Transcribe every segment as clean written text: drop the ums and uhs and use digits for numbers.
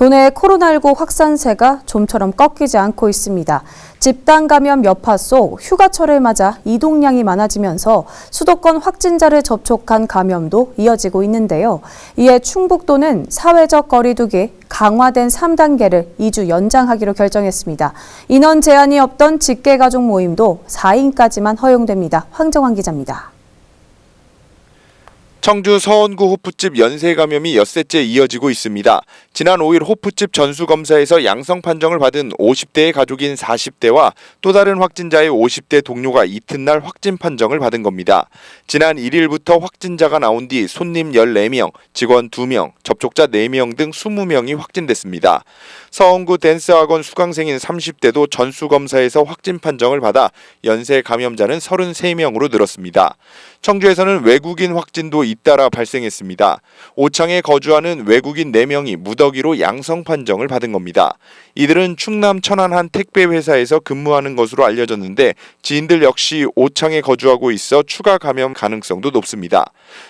도내의 코로나19 확산세가 좀처럼 꺾이지 않고 있습니다. 집단 감염 여파 속 휴가철을 맞아 이동량이 많아지면서 수도권 확진자를 접촉한 감염도 이어지고 있는데요. 이에 충북도는 사회적 거리두기 강화된 3단계를 2주 연장하기로 결정했습니다. 인원 제한이 없던 직계가족 모임도 4인까지만 허용됩니다. 황정환 기자입니다. 청주 서원구 호프집 연쇄 감염이 엿새째 이어지고 있습니다. 지난 5일 호프집 전수검사에서 양성 판정을 받은 50대의 가족인 40대와 또 다른 확진자의 50대 동료가 이튿날 확진 판정을 받은 겁니다. 지난 1일부터 확진자가 나온 뒤 손님 14명, 직원 2명, 접촉자 4명 등 20명이 확진됐습니다. 서원구 댄스학원 수강생인 30대도 전수검사에서 확진 판정을 받아 연쇄 감염자는 33명으로 늘었습니다. 청주에서는 외국인 확진도 잇따라 발생했습니다. 오창에 거주하는 외국인 4명이 무더기로 양성 판정을 받은 겁니다. 이들은 충남 천안 한 택배 회사에서 근무하는 것으로 알려졌는데 지인들 역시 오창에 거주하고 있어 추가 감염 가능성도 높습니다.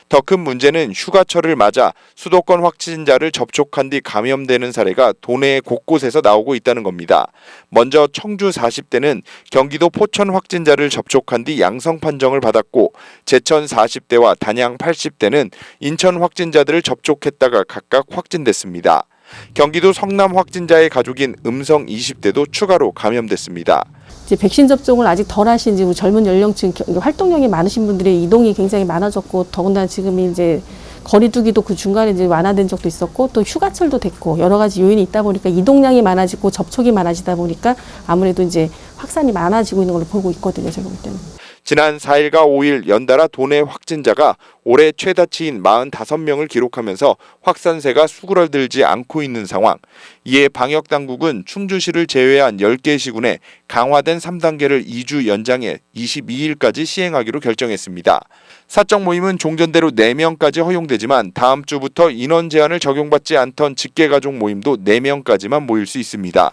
더 큰 문제는 휴가철을 맞아 수도권 확진자를 접촉한 뒤 감염되는 사례가 도내 곳곳에서 나오고 있다는 겁니다. 먼저 청주 40대는 경기도 포천 확진자를 접촉한 뒤 양성 판정을 받았고 제천 40대와 단양 80대는 인천 확진자들을 접촉했다가 각각 확진됐습니다. 경기도 성남 확진자의 가족인 음성 20대도 추가로 감염됐습니다. 이제 백신 접종을 아직 덜 하신 지금 젊은 연령층 활동량이 많으신 분들의 이동이 굉장히 많아졌고 더군다나 지금 이제 거리두기도 그 중간에 이제 완화된 적도 있었고 또 휴가철도 됐고 여러 가지 요인이 있다 보니까 이동량이 많아지고 접촉이 많아지다 보니까 아무래도 이제 확산이 많아지고 있는 걸로 보고 있거든요. 제가 볼 때는. 지난 4일과 5일 연달아 도내 확진자가 올해 최다치인 45명을 기록하면서 확산세가 수그러들지 않고 있는 상황. 이에 방역당국은 충주시를 제외한 10개 시군에 강화된 3단계를 2주 연장해 22일까지 시행하기로 결정했습니다. 사적 모임은 종전대로 4명까지 허용되지만 다음 주부터 인원 제한을 적용받지 않던 직계가족 모임도 4명까지만 모일 수 있습니다.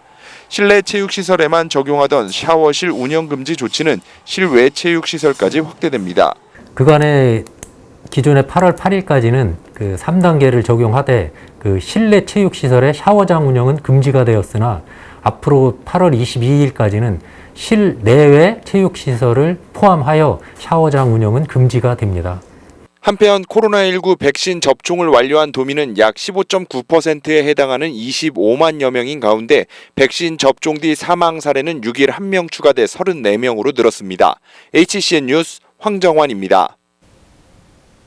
실내 체육시설에만 적용하던 샤워실 운영 금지 조치는 실외 체육시설까지 확대됩니다. 그간에 기존에 8월 8일까지는 그 3단계를 적용하되 그 실내 체육시설의 샤워장 운영은 금지가 되었으나 앞으로 8월 22일까지는 실내외 체육시설을 포함하여 샤워장 운영은 금지가 됩니다. 한편 코로나19 백신 접종을 완료한 도민은 약 15.9%에 해당하는 25만여 명인 가운데 백신 접종 뒤 사망 사례는 6일 1명 추가돼 34명으로 늘었습니다. HCN 뉴스 황정환입니다.